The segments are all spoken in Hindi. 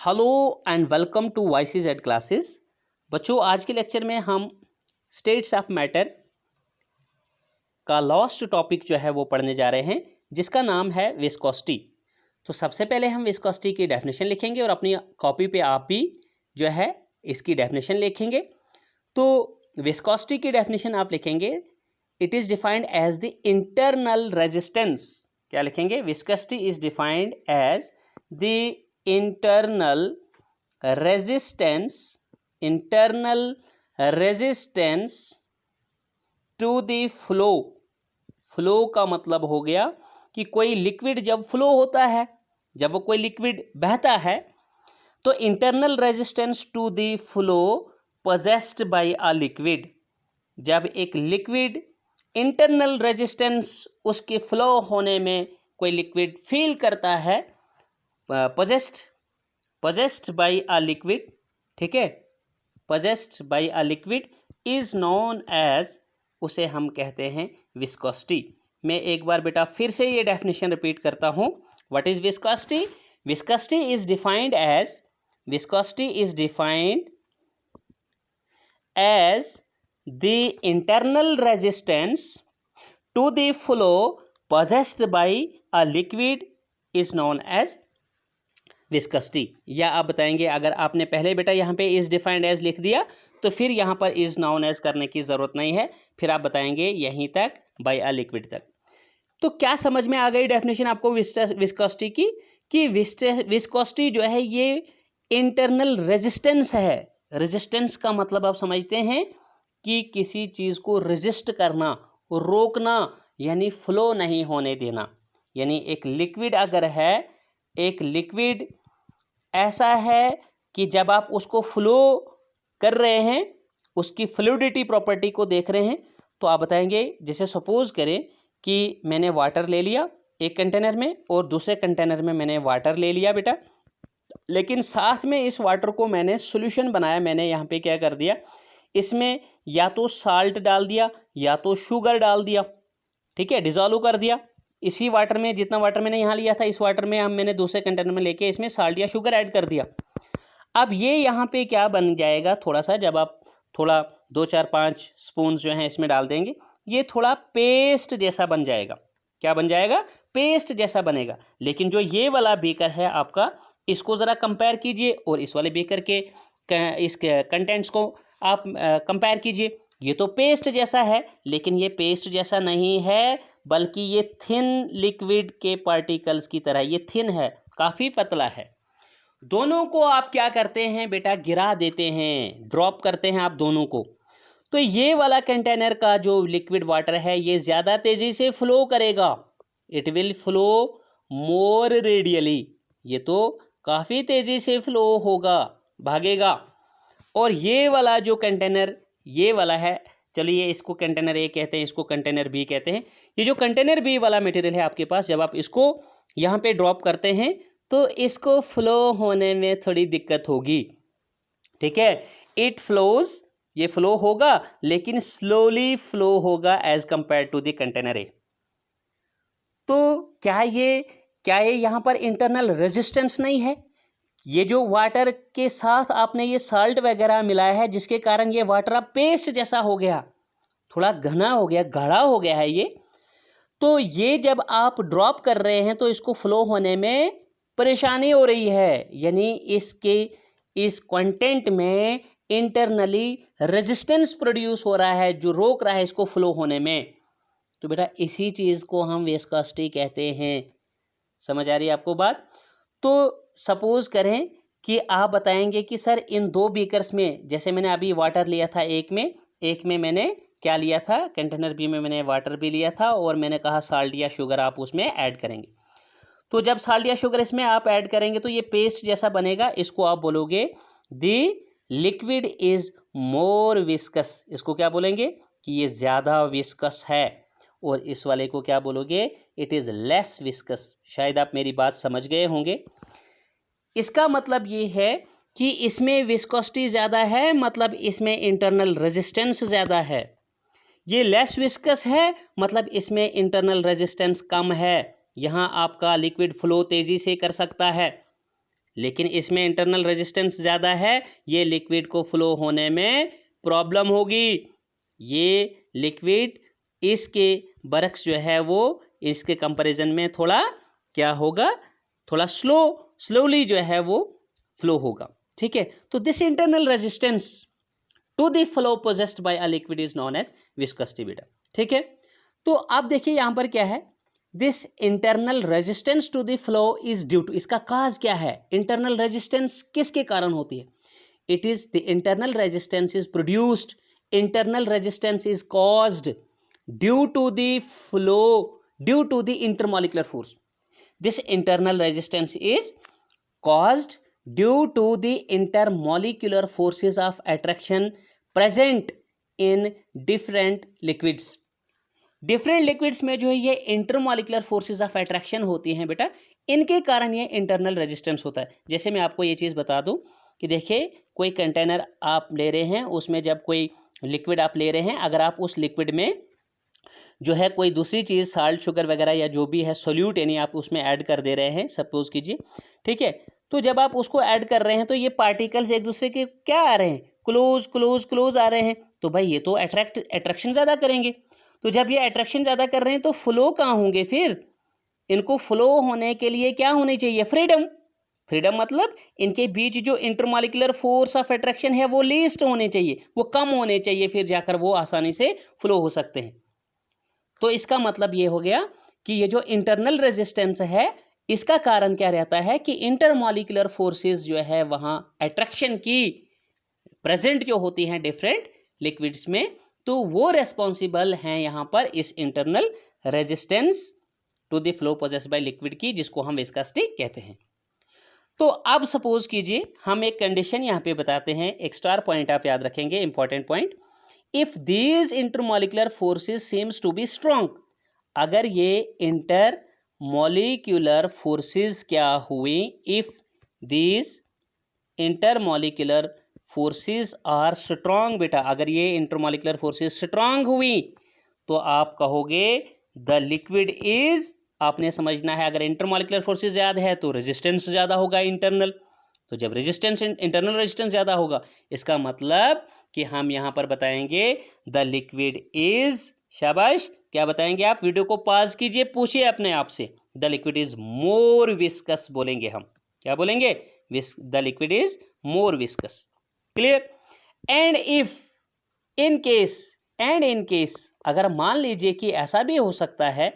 Hello and welcome to YCZ classes. बच्चों, आज के लेक्चर में हम स्टेट्स ऑफ मैटर का लास्ट टॉपिक जो है वो पढ़ने जा रहे हैं, जिसका नाम है विस्कोसिटी। तो सबसे पहले हम विस्कोसिटी की डेफिनेशन लिखेंगे और अपनी कॉपी पे आप भी जो है इसकी डेफिनेशन लिखेंगे। तो विस्कोसिटी की डेफिनेशन आप लिखेंगे, it is defined as the internal resistance. क्या लिखेंगे? Viscosity is defined as the internal resistance to the flow। Flow का मतलब हो गया कि कोई लिक्विड जब फ्लो होता है, जब वो कोई लिक्विड बहता है, तो internal resistance to the flow possessed by a liquid. जब एक लिक्विड इंटरनल रेजिस्टेंस उसके फ्लो होने में कोई लिक्विड फील करता है, possessed by a liquid, ठीक है, possessed by a liquid is known as, उसे हम कहते हैं विस्कोसिटी। मैं एक बार बेटा फिर से ये डेफिनेशन रिपीट करता हूँ। What is viscosity? Viscosity is defined as the internal resistance to the flow possessed by a liquid is known as viscosity. या आप बताएंगे, अगर आपने पहले बेटा यहाँ पे इज डिफाइंड एज लिख दिया तो फिर यहाँ पर इज नाउन एज करने की ज़रूरत नहीं है, फिर आप बताएंगे यहीं तक बाय अ लिक्विड तक। तो क्या समझ में आ गई डेफिनेशन आपको विस्कोसिटी की? कि विस्कोसिटी जो है ये इंटरनल रेजिस्टेंस है। रेजिस्टेंस का मतलब आप समझते हैं कि किसी चीज़ को रेजिस्ट करना, रोकना, यानी फ्लो नहीं होने देना। यानी एक लिक्विड अगर है, एक लिक्विड ऐसा है कि जब आप उसको फ्लो कर रहे हैं, उसकी फ्लूइडिटी प्रॉपर्टी को देख रहे हैं, तो आप बताएंगे, जैसे सपोज करें कि मैंने वाटर ले लिया एक कंटेनर में और दूसरे कंटेनर में मैंने वाटर ले लिया बेटा, लेकिन साथ में इस वाटर को मैंने सॉल्यूशन बनाया। मैंने यहाँ पे क्या कर दिया, इसमें या तो साल्ट डाल दिया या तो शुगर डाल दिया, ठीक है, डिजोल्व कर दिया। इसी वाटर में, जितना वाटर मैंने यहाँ लिया था, इस वाटर में मैंने दूसरे कंटेनर में लेके इसमें साल्ट या शुगर ऐड कर दिया। अब ये यहाँ पे क्या बन जाएगा, थोड़ा सा जब आप थोड़ा 2-4-5 स्पून जो हैं इसमें डाल देंगे, ये थोड़ा पेस्ट जैसा बन जाएगा। क्या बन जाएगा? पेस्ट जैसा बनेगा। लेकिन जो ये वाला बीकर है आपका, इसको ज़रा कंपेयर कीजिए और इस वाले बीकर के इस कंटेंट्स को आप कंपेयर कीजिए। ये तो पेस्ट जैसा है, लेकिन ये पेस्ट जैसा नहीं है, बल्कि ये थिन लिक्विड के पार्टिकल्स की तरह ये थिन है, काफ़ी पतला है। दोनों को आप क्या करते हैं बेटा? गिरा देते हैं, ड्रॉप करते हैं आप दोनों को। तो ये वाला कंटेनर का जो लिक्विड वाटर है, ये ज़्यादा तेज़ी से फ्लो करेगा। It will flow more radially. ये तो काफ़ी तेज़ी से फ्लो होगा, भागेगा। और ये वाला जो कंटेनर, ये वाला है, चलिए इसको कंटेनर ए कहते हैं, इसको कंटेनर बी कहते हैं। ये जो कंटेनर बी वाला मटेरियल है आपके पास, जब आप इसको यहाँ पे ड्रॉप करते हैं तो इसको फ्लो होने में थोड़ी दिक्कत होगी, ठीक है। इट फ्लोज, ये फ्लो होगा लेकिन स्लोली फ्लो होगा as compare to the container A. तो क्या ये यहाँ पर इंटरनल रेजिस्टेंस नहीं है? ये जो वाटर के साथ आपने ये साल्ट वगैरह मिलाया है, जिसके कारण ये वाटर अब पेस्ट जैसा हो गया, थोड़ा घना हो गया, गाढ़ा हो गया है ये। तो ये जब आप ड्रॉप कर रहे हैं तो इसको फ्लो होने में परेशानी हो रही है, यानी इस कंटेंट में इंटरनली रेजिस्टेंस प्रोड्यूस हो रहा है, जो रोक रहा है इसको फ्लो होने में। तो बेटा इसी चीज़ को हम विस्कोसिटी कहते हैं। समझ आ रही है आपको बात? तो सपोज करें कि आप बताएंगे कि सर इन दो बीकर्स में, जैसे मैंने अभी वाटर लिया था एक में मैंने क्या लिया था, कंटेनर बी में मैंने वाटर भी लिया था, और मैंने कहा साल्ट या शुगर आप उसमें ऐड करेंगे। तो जब साल्ट या शुगर इसमें आप ऐड करेंगे तो ये पेस्ट जैसा बनेगा। इसको आप बोलोगे the liquid is more viscous. इसको क्या बोलेंगे कि ये ज़्यादा विस्कस है। और इस वाले को क्या बोलोगे? It is less viscous. शायद आप मेरी बात समझ गए होंगे। इसका मतलब ये है कि इसमें विस्कोसिटी ज़्यादा है, मतलब इसमें इंटरनल रेजिस्टेंस ज़्यादा है। ये लेस विस्कस है, मतलब इसमें इंटरनल रेजिस्टेंस कम है। यहाँ आपका लिक्विड फ्लो तेज़ी से कर सकता है। लेकिन इसमें इंटरनल रेजिस्टेंस ज़्यादा है, ये लिक्विड को फ्लो होने में प्रॉब्लम होगी। ये लिक्विड इसके बरक्स जो है वो इसके कंपैरिजन में थोड़ा क्या होगा, थोड़ा स्लोली जो है वो फ्लो होगा। ठीक है, तो this internal resistance to the flow possessed by a liquid is known as viscosity बेटा। ठीक है, तो आप देखिए यहां पर क्या है, this internal resistance to the flow is due to, इसका काज क्या है, इंटरनल रेजिस्टेंस किसके कारण होती है, it is the internal resistance is produced, internal resistance is caused due to the flow, due to the intermolecular force. This internal resistance is caused due to the intermolecular forces of attraction present in different liquids। Different liquids में जो है ये इंटरमॉलिक्यूलर फोर्सेस ऑफ अट्रैक्शन होती हैं बेटा, इनके कारण ये इंटरनल रेजिस्टेंस होता है। जैसे मैं आपको ये चीज़ बता दूं कि देखिए कोई कंटेनर आप ले रहे हैं, उसमें जब कोई लिक्विड आप ले रहे हैं, अगर आप उस लिक्विड में जो है कोई दूसरी चीज़ साल्ट शुगर वगैरह या जो भी है सोल्यूट यानी आप उसमें ऐड कर दे रहे हैं, सपोज कीजिए, ठीक है, तो जब आप उसको ऐड कर रहे हैं तो ये पार्टिकल्स एक दूसरे के क्या आ रहे हैं, क्लोज क्लोज क्लोज आ रहे हैं, तो भाई ये तो अट्रैक्शन ज़्यादा करेंगे। तो जब ये अट्रैक्शन ज़्यादा कर रहे हैं तो फ्लो कहाँ होंगे फिर, इनको फ्लो होने के लिए क्या होनी चाहिए, फ्रीडम। फ्रीडम मतलब इनके बीच जो इंटरमॉलिक्यूलर फोर्स ऑफ अट्रैक्शन है वो लीस्ट होने चाहिए, वो कम होने चाहिए, फिर जाकर वो आसानी से फ्लो हो सकते हैं। तो इसका मतलब ये हो गया कि ये जो इंटरनल रेजिस्टेंस है इसका कारण क्या रहता है कि इंटरमॉलिक्यूलर फोर्सेस जो है वहाँ अट्रैक्शन की प्रेजेंट जो होती हैं डिफरेंट लिक्विड्स में, तो वो रेस्पॉन्सिबल हैं यहाँ पर इस internal resistance to the flow possessed by liquid की, जिसको हम विस्कोसिटी कहते हैं। तो अब सपोज कीजिए हम एक कंडीशन यहाँ पे बताते हैं, एक स्टार पॉइंट आप याद रखेंगे, important point, if these intermolecular forces seems to be strong, अगर ये इंटर मॉलिक्यूलर फोर्सेस क्या हुई, if these intermolecular forces are strong बेटा, अगर ये इंटरमॉलिक्यूलर फोर्सेस स्ट्रॉन्ग हुई तो आप कहोगे द लिक्विड इज, आपने समझना है अगर इंटरमॉलिक्यूलर फोर्सेस ज़्यादा है तो रेजिस्टेंस ज़्यादा होगा इंटरनल, तो जब रेजिस्टेंस इंटरनल रेजिस्टेंस ज़्यादा होगा इसका मतलब कि हम यहाँ पर बताएंगे द लिक्विड इज, शाबाश, क्या बताएंगे आप, वीडियो को पॉज कीजिए, पूछिए अपने आप से, the liquid is more viscous बोलेंगे हम, क्या बोलेंगे, the liquid is more viscous, clear. And if, in case, and in case, अगर मान लीजिए कि ऐसा भी हो सकता है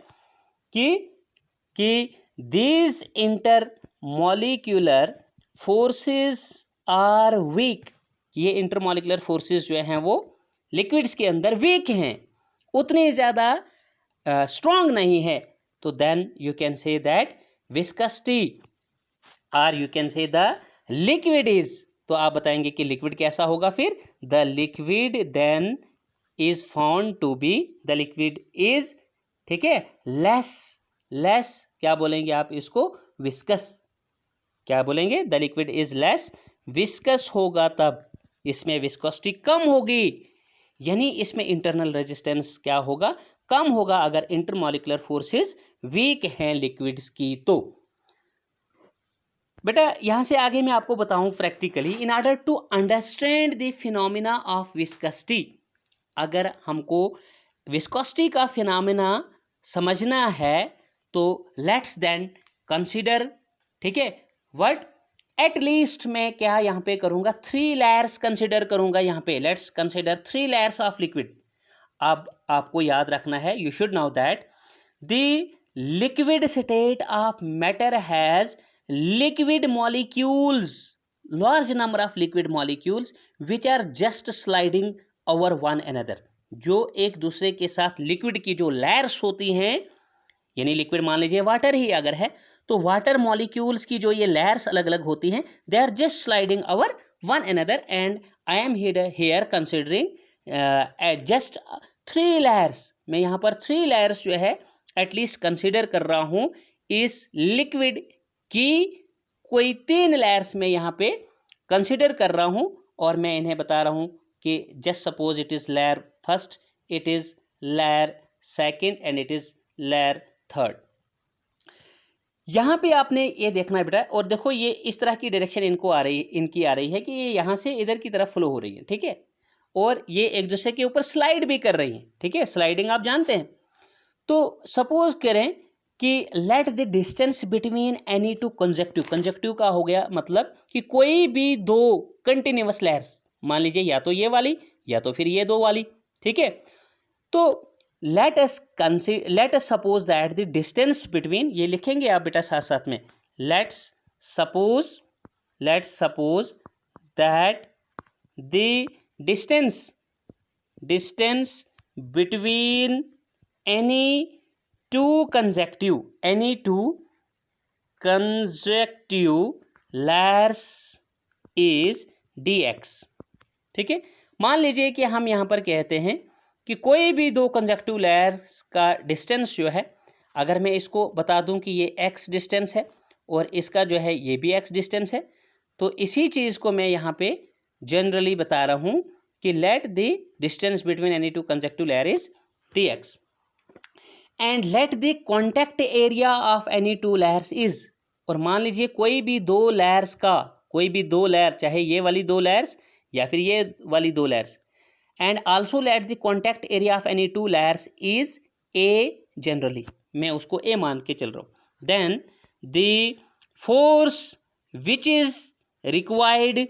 कि these intermolecular forces are weak, ये इंटरमॉलिक्यूलर फोर्सेस जो हैं वो लिक्विड्स के अंदर वीक हैं, उतनी ज़्यादा स्ट्रॉन्ग नहीं है, तो then you can say that viscosity, और you can say the liquid is, तो आप बताएंगे कि लिक्विड कैसा होगा फिर, the liquid then is found to be, the liquid is, ठीक है, लेस क्या बोलेंगे आप इसको, विस्कस, क्या बोलेंगे, the liquid is less viscous होगा, तब इसमें विस्कोसिटी कम होगी, यानी इसमें इंटरनल रेजिस्टेंस क्या होगा, कम होगा, अगर इंटरमॉलिक्यूलर फोर्सेस वीक हैं लिक्विड्स की। तो बेटा यहां से आगे मैं आपको बताऊं practically, in order to understand the phenomena of viscosity, अगर हमको विस्कोसिटी का फिनोमिना समझना है तो लेट्स देन कंसीडर, ठीक है, व्हाट, एट लीस्ट मैं क्या यहाँ पे करूँगा, 3 लेयर्स कंसिडर करूँगा यहाँ पे, let's consider 3 layers of liquid. अब आपको याद रखना है, you should know that the liquid state of matter has liquid molecules, large number of liquid molecules which are just sliding over one another, जो एक दूसरे के साथ लिक्विड की जो लेयर्स होती हैं, यानी लिक्विड मान लीजिए वाटर ही अगर है तो वाटर मॉलिक्यूल्स की जो ये लेयर्स अलग अलग होती हैं, they are just sliding over one another, and I am here considering at just 3 layers, मैं यहाँ पर 3 लेयर्स जो है एटलीस्ट कंसिडर कर रहा हूँ इस लिक्विड की, कोई 3 लेयर्स में यहाँ पे कंसिडर कर रहा हूँ, और मैं इन्हें बता रहा हूँ कि just suppose it is layer first, it is layer second and it is layer third. यहाँ पे आपने ये देखना है बेटा, और देखो ये इस तरह की डायरेक्शन इनकी आ रही है कि ये यहाँ से इधर की तरफ फ्लो हो रही है, ठीक है, और ये एक दूसरे के ऊपर स्लाइड भी कर रही हैं, ठीक है, स्लाइडिंग आप जानते हैं। तो सपोज करें कि let the distance between any two conjunctive, conjunctive का हो गया मतलब कि कोई भी दो कंटिन्यूअस लेयर्स, मान लीजिए या तो ये वाली या तो फिर ये दो वाली, ठीक है। तो let us suppose that the distance between, ये लिखेंगे आप बेटा साथ साथ में, let's suppose that the distance between any two consecutive layers is dx, ठीक है। मान लीजिए कि हम यहाँ पर कहते हैं कि कोई भी दो कंजक्टिव लेयर्स का डिस्टेंस जो है, अगर मैं इसको बता दूं कि ये x डिस्टेंस है और इसका जो है ये भी x डिस्टेंस है, तो इसी चीज़ को मैं यहाँ पे जनरली बता रहा हूँ कि let the distance between any two conjunctive layer is dx and let the contact area of any two layers is, और मान लीजिए कोई भी दो लेयर्स का, कोई भी दो लेयर, चाहे ये वाली दो लेयर्स या फिर ये वाली दो layers, and also let the contact area of any two layers is A, generally मैं उसको ए मान के चल रहा हूँ, then the force which is required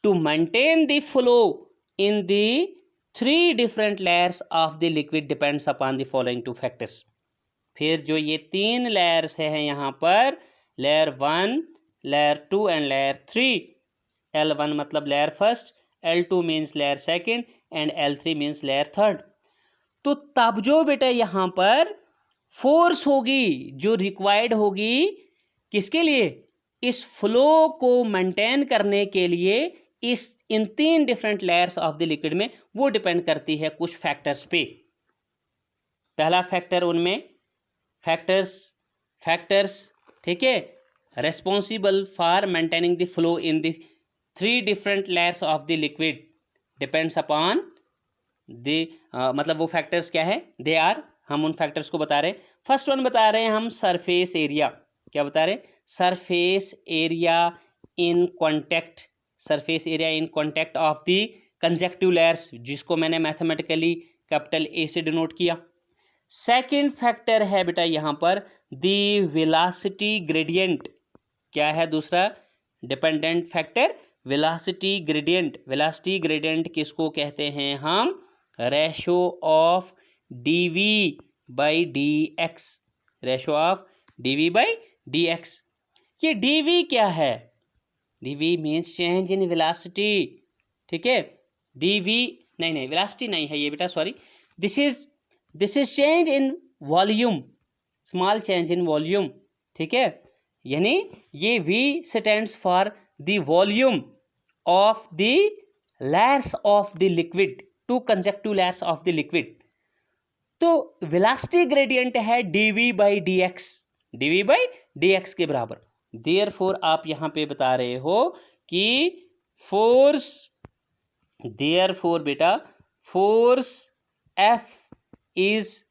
to maintain the flow in the three different layers of the liquid depends upon the following two factors. फिर जो ये तीन लेयर्स हैं यहाँ पर, layer 1, layer 2 and layer 3, L1 मतलब layer first, L2 means layer second and L3 means layer third. तो तब जो बेटा यहाँ पर फोर्स होगी जो रिक्वायर्ड होगी किसके लिए, इस फ्लो को मेंटेन करने के लिए इन तीन different layers of the liquid में, वो डिपेंड करती है कुछ फैक्टर्स पे। पहला फैक्टर उनमें फैक्टर्स ठीक है, responsible for maintaining the flow in the three different layers of the liquid depends upon the, मतलब वो फैक्टर्स क्या है, दे आर, हम उन फैक्टर्स को बता रहे हैं। फर्स्ट वन बता रहे हैं हम सरफेस एरिया, क्या बता रहे हैं, surface area in contact, surface area in contact of the conjunctive layers, जिसको मैंने मैथमेटिकली कैपिटल ए से डिनोट किया। सेकेंड फैक्टर है बेटा यहाँ पर दी वेलोसिटी ग्रेडियंट, क्या है दूसरा dependent factor, velocity gradient. Velocity gradient किसको कहते हैं हम, ratio of D V by D X, ratio of D V by D X. ये डीवी क्या है, D V means change in velocity, ठीक है, डीवी नहीं वेलोसिटी नहीं है ये बेटा, sorry, this is change in volume, small change in volume, ठीक है, यानी ये V stands for the volume of the layers of the liquid, to conjunctive layers of the liquid. तो वेलोसिटी ग्रेडियंट है dV बाई डी एक्स के बराबर। देयरफॉर आप यहाँ पे बता रहे हो कि फोर्स, देयरफॉर बेटा force F is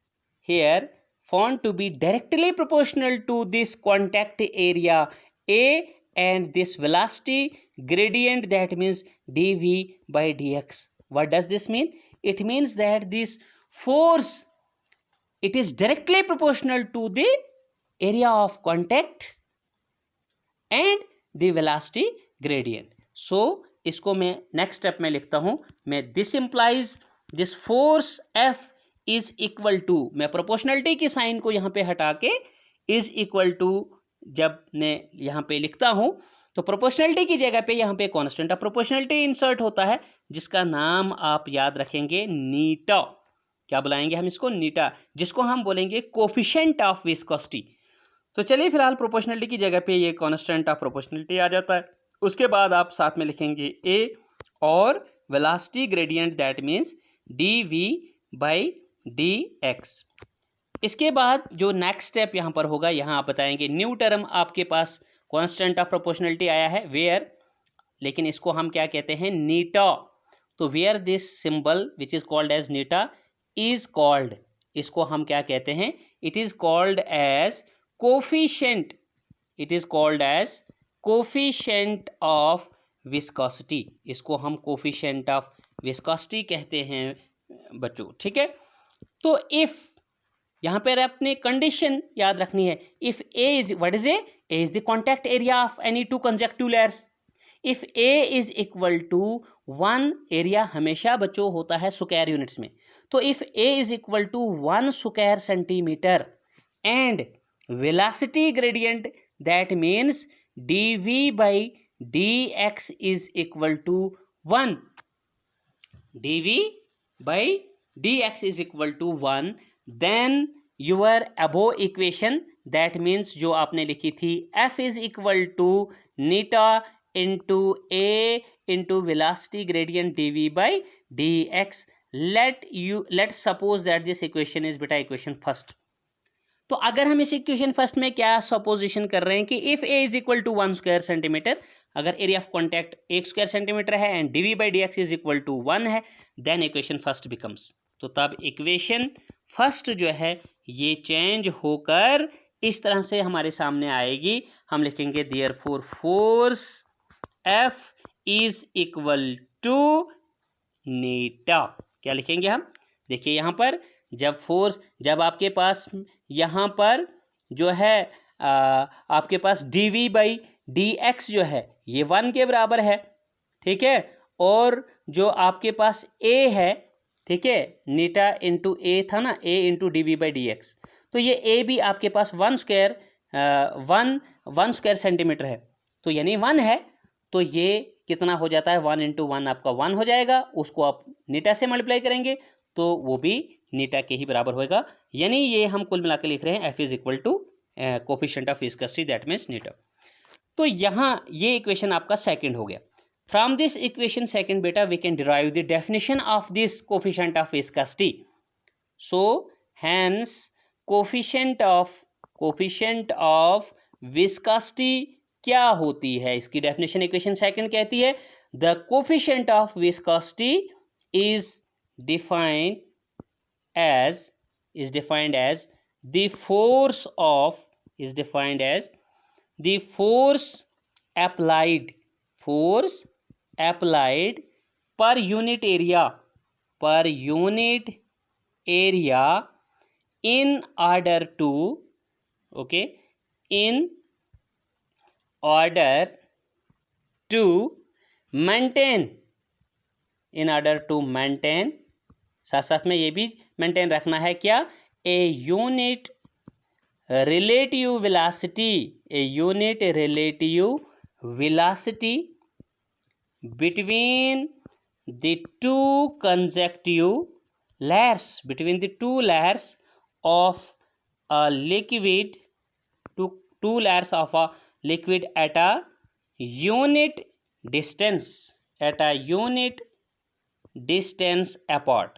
here found to be directly proportional to this contact area A and this velocity gradient, that means dV by dx. What does this mean? It means that this force, it is directly proportional to the area of contact and the velocity gradient. So इसको मैं नेक्स्ट स्टेप में लिखता हूं, मैं this implies this force F is equal to, मैं प्रोपोर्शनलिटी की साइन को यहाँ पे हटा के इज इक्वल टू जब मैं यहाँ पे लिखता हूँ तो प्रोपोर्शनलिटी की जगह पे यहाँ पे कांस्टेंट ऑफ प्रोपोर्शनलिटी इंसर्ट होता है, जिसका नाम आप याद रखेंगे नीटा। क्या बुलाएंगे हम इसको, नीटा, जिसको हम बोलेंगे कोफिशिएंट ऑफ विस्कोसिटी। तो चलिए फिलहाल प्रोपोर्शनलिटी की जगह पे ये कांस्टेंट ऑफ प्रोपोर्शनलिटी आ जाता है। उसके बाद आप साथ में लिखेंगे ए और velocity gradient, that means D V by D X. इसके बाद जो नेक्स्ट स्टेप यहाँ पर होगा, यहाँ आप बताएंगे न्यू टर्म आपके पास कांस्टेंट ऑफ प्रोपोर्शनलिटी आया है वेयर, लेकिन इसको हम क्या कहते हैं, नीटा। तो where this symbol which is called as Neeta is called, इसको हम क्या कहते हैं, it is called as coefficient it is called as coefficient of viscosity. इसको हम कोफिशिएंट ऑफ विस्कोसिटी कहते हैं बच्चों, ठीक है। तो इफ यहाँ पर अपने कंडीशन याद रखनी है। If A is, what is A is the contact area of any two conjunctive layers. If A is equal to 1, area हमेशा बच्चों होता है स्क्वायर यूनिट्स में, तो if A is equal to 1 square centimetre and velocity gradient, that means dv by dx is equal to 1, dv by dx is equal to 1, then your above equation, that means जो आपने लिखी थी f is equal to neta into a into velocity gradient dv by dx. Let's suppose that this equation is beta equation first. तो अगर हम इस इक्वेशन फर्स्ट में क्या सपोजिशन कर रहे हैं कि if A is equal to 1 square centimetre, अगर area of contact 1 square centimetre है and dv by dx is equal to 1 है, देन इक्वेशन फर्स्ट बिकम्स, तो तब इक्वेशन फर्स्ट जो है ये चेंज होकर इस तरह से हमारे सामने आएगी। हम लिखेंगे therefore force F is equal to नीटा। क्या लिखेंगे हम? देखिए यहाँ पर जब फोर्स, जब आपके पास यहाँ पर जो है आपके पास dv बाई dx जो है ये 1 के बराबर है, ठीक है, और जो आपके पास a है, ठीक है, नीटा इंटू a था ना, a into dv by dx, तो ये a भी आपके पास 1 स्क्वायर सेंटीमीटर है, तो यानी 1 है, तो ये कितना हो जाता है 1 इंटू 1 आपका 1 हो जाएगा, उसको आप नीटा से मल्टीप्लाई करेंगे तो वो भी नीटा के ही बराबर होएगा। यानी ये हम कुल मिलाकर लिख रहे हैं F is equal to coefficient of viscosity, that means नीटा। तो यहाँ ये इक्वेशन आपका सेकंड हो गया। फ्रॉम दिस इक्वेशन सेकंड बेटा we can derive the definition of this coefficient of viscosity. So hence coefficient of viscosity क्या होती है, इसकी डेफिनेशन इक्वेशन सेकंड कहती है the coefficient of viscosity is defined as the force applied per unit area in order to maintain, साथ साथ में ये भी मेंटेन रखना है क्या, a unit relative velocity between the two layers of a liquid, two layers of a liquid at a unit distance apart,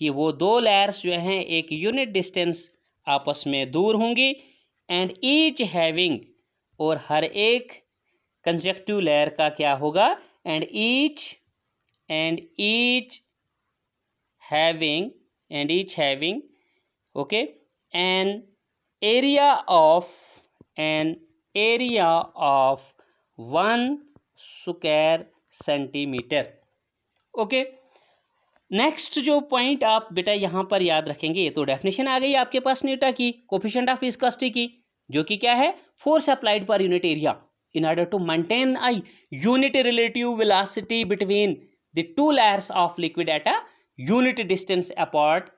कि वो दो लेयर्स जो हैं एक यूनिट डिस्टेंस आपस में दूर होंगी, एंड ईच हैविंग, और हर एक कंजक्टिव लेयर का क्या होगा, and each having okay N area of 1 square centimetre. Okay, next जो पॉइंट आप बेटा यहाँ पर याद रखेंगे, ये तो डेफिनेशन आ गई आपके पास नीटा की, कोफिशिएंट ऑफ विस्कोसिटी की, जो कि क्या है, force applied per unit area in order to maintain a unit relative velocity between the two layers of liquid at a unit distance apart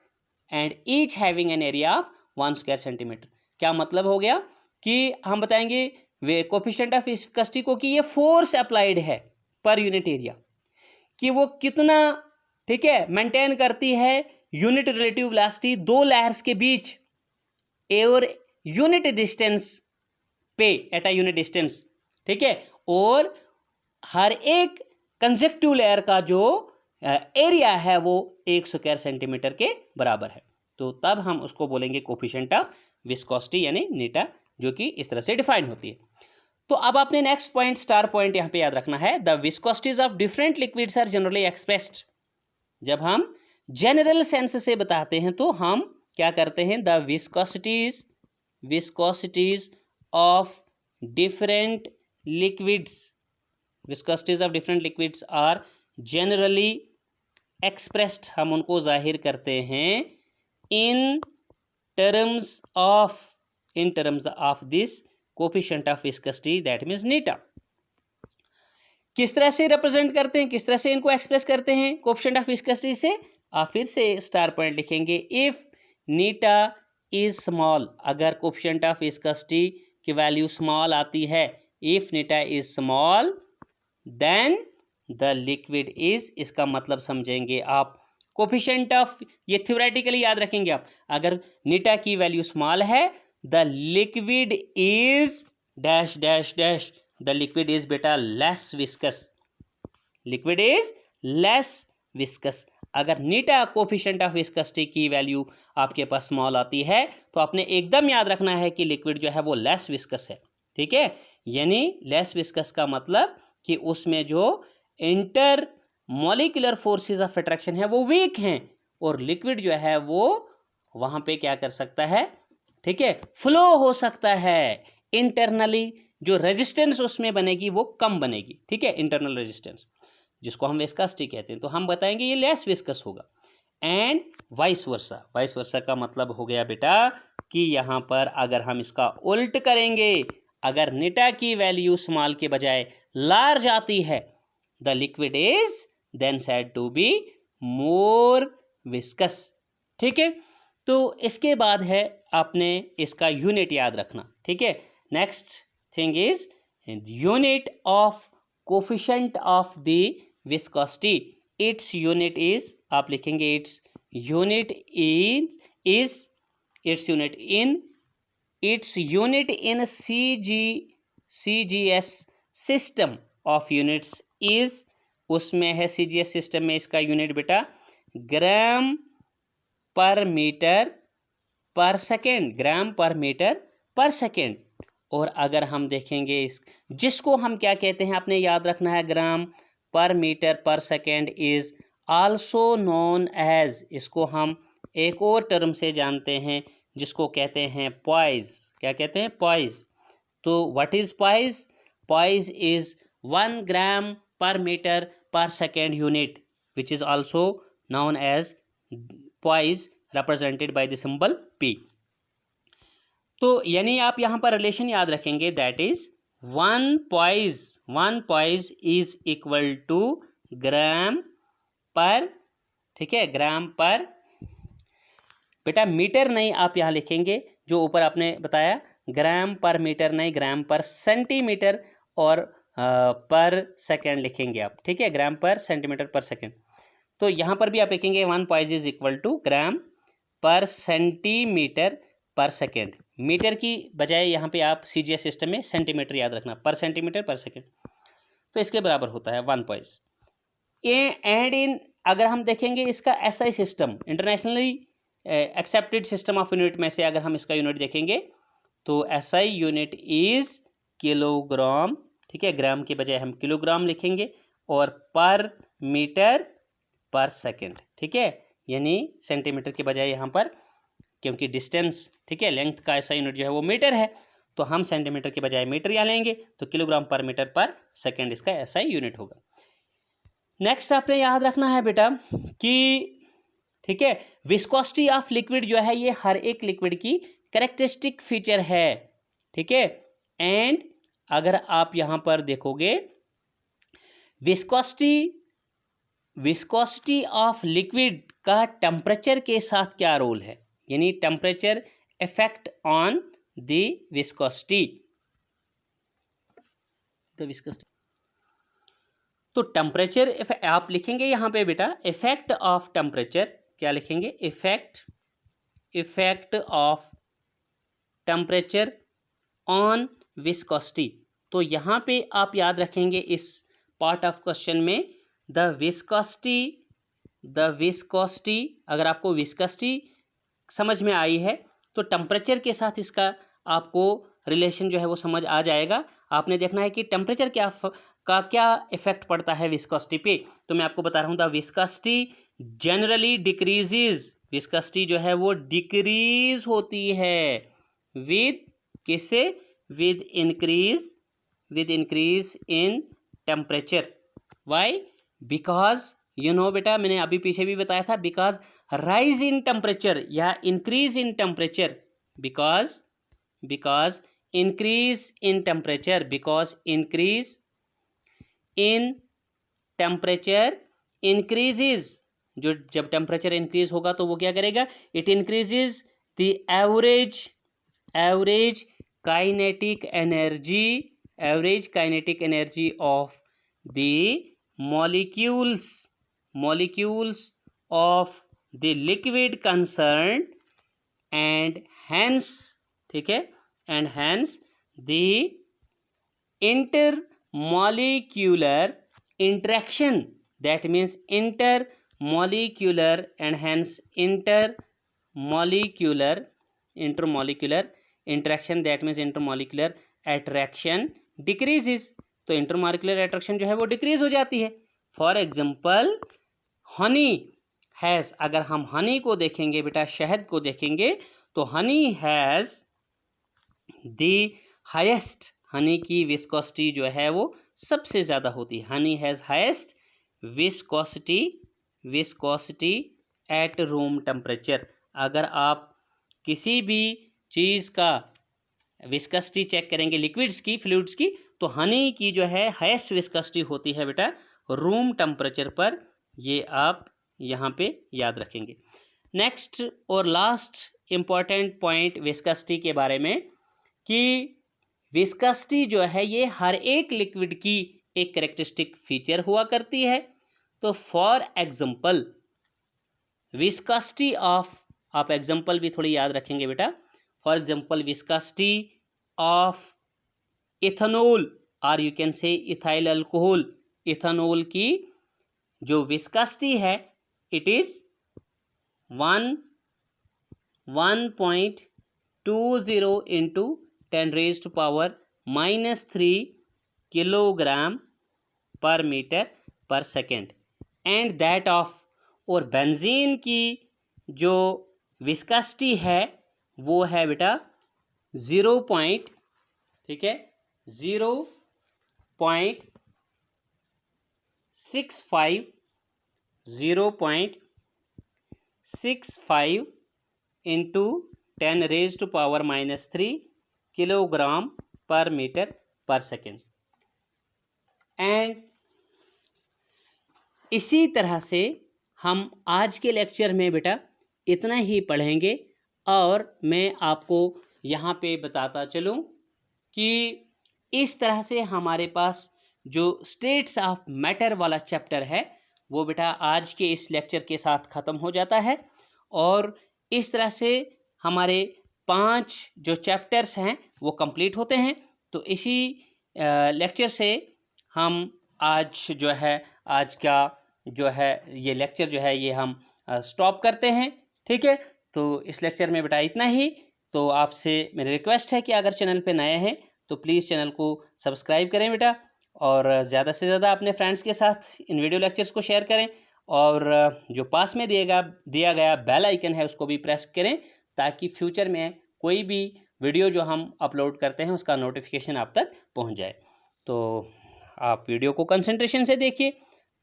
and each having an area of 1 square centimetre. क्या मतलब हो गया कि हम बताएंगे वे कोफिशिएंट ऑफ विस्कोसिटी को कि ये फोर्स अप्लाइड है पर यूनिट एरिया, कि वो कितना, ठीक है, मेंटेन करती है यूनिट रिलेटिव वेलोसिटी दो लेयर्स के बीच और यूनिट डिस्टेंस पे, एट अ यूनिट डिस्टेंस, ठीक है, और हर एक कंजक्टिव लेयर का जो एरिया है वो 1 स्क्वायर सेंटीमीटर के बराबर है, तो तब हम उसको बोलेंगे कोफिशिएंट ऑफ विस्कोसिटी यानी नीटा, जो कि इस तरह से डिफाइन होती है। तो अब आपने नेक्स्ट पॉइंट, स्टार पॉइंट यहाँ पे याद रखना है, the viscosities of different liquids are generally expressed. जब हम जनरल सेंस से बताते हैं तो हम क्या करते हैं, the viscosities of different liquids, viscosities of different liquids are generally expressed, हम उनको जाहिर करते हैं in terms of this coefficient of viscosity, that means neta. किस तरह से रिप्रेजेंट करते हैं, किस तरह से इनको एक्सप्रेस करते हैं कोएफिशिएंट ऑफ विस्कोसिटी से? आप फिर से स्टार पॉइंट लिखेंगे, इफ नीटा इज स्मॉल, अगर कोएफिशिएंट ऑफ विस्कोसिटी की वैल्यू स्मॉल आती है, if eta is small then the liquid is, इसका मतलब समझेंगे आप कोएफिशिएंट ऑफ, ये थ्योरेटिकली याद रखेंगे आप, अगर नीटा की वैल्यू स्मॉल है the liquid is dash dash dash, the liquid is बेटा less viscous, liquid is less viscous. अगर नीटा कोएफिशिएंट ऑफ विस्कसिटी की वैल्यू आपके पास स्मॉल आती है तो आपने एकदम याद रखना है कि लिक्विड जो है वो लेस विस्कस है, ठीक है। यानी लेस विस्कस का मतलब कि उसमें जो inter molecular forces of attraction है वो वीक हैं, और लिक्विड जो है वो वहां पे क्या कर सकता है, ठीक है, फ्लो हो सकता है। इंटरनली जो रेजिस्टेंस उसमें बनेगी वो कम बनेगी, ठीक है, इंटरनल रेजिस्टेंस जिसको हम विस्कोसिटी कहते हैं, तो हम बताएंगे ये लेस विस्कस होगा। And vice versa, vice versa का मतलब हो गया बेटा कि यहाँ पर अगर हम इसका उल्ट करेंगे, अगर नीटा की वैल्यू स्मॉल के बजाय लार्ज आती है the liquid is then said to be more viscous, ठीक है। तो इसके बाद है आपने इसका यूनिट याद रखना, ठीक है। Next thing is unit of coefficient of the viscosity, its unit is, आप लिखेंगे its unit is its unit in CGS system of units is, उसमें है CGS सिस्टम में इसका यूनिट बेटा ग्राम पर मीटर पर सेकेंड, ग्राम पर मीटर पर सेकेंड। और अगर हम देखेंगे इस, जिसको हम क्या कहते हैं आपने याद रखना है, ग्राम per metre per second is also known as, इसको हम एक और टर्म से जानते हैं जिसको कहते हैं पॉइज, क्या कहते हैं, पॉइज। तो what is poise? Poise is 1 gram per metre per second unit which is also known as poise represented by the symbol P। तो यानी आप यहाँ पर रिलेशन याद रखेंगे, that is 1 poise is equal to gram per, ठीक है, ग्राम पर, बेटा मीटर नहीं आप यहाँ लिखेंगे जो ऊपर आपने बताया, ग्राम पर मीटर नहीं, ग्राम पर सेंटीमीटर और पर सेकेंड लिखेंगे आप, ठीक है, ग्राम पर सेंटीमीटर पर सेकेंड। तो यहाँ पर भी आप लिखेंगे 1 poise is equal to gram पर सेंटीमीटर पर सेकेंड, मीटर की बजाय यहाँ पे आप CGS सिस्टम में सेंटीमीटर याद रखना, पर सेंटीमीटर पर सेकेंड, तो इसके बराबर होता है 1 poise। एंड इन, अगर हम देखेंगे इसका SI system, internationally accepted system of unit में से अगर हम इसका यूनिट देखेंगे तो SI यूनिट इज किलोग्राम, ठीक है, ग्राम के बजाय हम किलोग्राम लिखेंगे, और पर मीटर पर सेकेंड, ठीक है, यानी सेंटीमीटर के बजाय यहाँ पर, क्योंकि डिस्टेंस, ठीक है, लेंथ का ऐसा यूनिट जो है वो मीटर है, तो हम सेंटीमीटर के बजाय मीटर यहाँ लेंगे, तो kilogram per metre per second इसका ऐसा यूनिट होगा। नेक्स्ट आपने याद रखना है बेटा कि, ठीक है, विस्कोसिटी ऑफ लिक्विड जो है ये हर एक लिक्विड की कैरेक्टरिस्टिक फीचर है, ठीक है। एंड अगर आप यहाँ पर देखोगे विस्कोसिटी ऑफ लिक्विड का टेम्परेचर के साथ क्या रोल है, यानी temperature effect on the viscosity, तो टेम्परेचर आप लिखेंगे यहाँ पे बेटा इफेक्ट ऑफ टेम्परेचर, क्या लिखेंगे, effect of temperature on viscosity. तो यहाँ पे आप याद रखेंगे इस पार्ट ऑफ क्वेश्चन में द विस्कोसिटी, अगर आपको विस्कोसिटी समझ में आई है तो टेम्परेचर के साथ इसका आपको रिलेशन जो है वो समझ आ जाएगा। आपने देखना है कि टेम्परेचर क्या इफेक्ट पड़ता है विस्कोसिटी पे। तो मैं आपको बता रहा हूँ the viscosity generally decreases, viscosity जो है वो डिक्रीज होती है विद, किससे, with increase in temperature. Why? Because you know बेटा, मैंने अभी पीछे भी बताया था, because rise in temperature या increase in temperature, because increase in temperature, because increase in temperature increases, जो जब टेम्परेचर इंक्रीज होगा तो वो क्या करेगा, it increases the average kinetic energy of the molecules of the liquid concerned, and hence, ठीक है, and hence the intermolecular interaction, that means intermolecular and hence intermolecular interaction, that means intermolecular attraction decreases. तो intermolecular attraction जो है वो डिक्रीज हो जाती है. फॉर एग्जाम्पल हनी हैज़, अगर हम हनी को देखेंगे बेटा, शहद को देखेंगे, तो Honey has the highest, Honey की विस्कोसिटी जो है वो सबसे ज़्यादा होती है. Honey has highest viscosity at room temperature. अगर आप किसी भी चीज़ का विस्कोसिटी चेक करेंगे, लिक्विड्स की, फ्लूइड्स की, तो हनी की जो है हाईएस्ट विस्कोसिटी होती है बेटा रूम टेम्परेचर पर. ये आप यहाँ पे याद रखेंगे. नेक्स्ट और लास्ट इम्पॉर्टेंट पॉइंट विस्कोसिटी के बारे में, कि विस्कोसिटी जो है ये हर एक लिक्विड की एक कैरेक्टरिस्टिक फीचर हुआ करती है. तो फॉर एग्जांपल विस्कोसिटी ऑफ, आप एग्जांपल भी थोड़ी याद रखेंगे बेटा. For example viscosity of ethanol, और you can say ethyl alcohol, ethanol की जो विस्कोसिटी है it is 1.20 into 10⁻³ kilogram per metre per second. And that of, और बेंजीन की जो विस्कोसिटी है वो है बेटा 0.65 into 10⁻³ kilogram per metre per second. And इसी तरह से हम आज के लेक्चर में बेटा इतना ही पढ़ेंगे. और मैं आपको यहाँ पे बताता चलूँ कि इस तरह से हमारे पास जो स्टेट्स ऑफ मैटर वाला चैप्टर है वो बेटा आज के इस लेक्चर के साथ ख़त्म हो जाता है. और इस तरह से हमारे 5 जो चैप्टर्स हैं वो कंप्लीट होते हैं. तो इसी लेक्चर से हम आज जो है, आज का जो है ये लेक्चर जो है ये हम स्टॉप करते हैं. ठीक है, तो इस लेक्चर में बेटा इतना ही. तो आपसे मेरी रिक्वेस्ट है कि अगर चैनल पे नए हैं तो प्लीज़ चैनल को सब्सक्राइब करें बेटा, और ज़्यादा से ज़्यादा अपने फ्रेंड्स के साथ इन वीडियो लेक्चर्स को शेयर करें. और जो पास में दिया गया बेल आइकन है उसको भी प्रेस करें, ताकि फ्यूचर में कोई भी वीडियो जो हम अपलोड करते हैं उसका नोटिफिकेशन आप तक पहुंच जाए. तो आप वीडियो को कंसंट्रेशन से देखिए.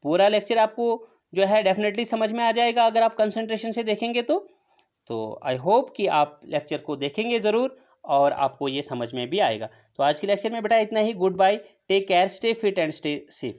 पूरा लेक्चर आपको जो है डेफिनेटली समझ में आ जाएगा अगर आप कंसंट्रेशन से देखेंगे तो आई होप कि आप लेक्चर को देखेंगे ज़रूर और आपको ये समझ में भी आएगा. तो आज के लेक्चर में बेटा इतना ही. Good bye, take care, stay fit and stay safe.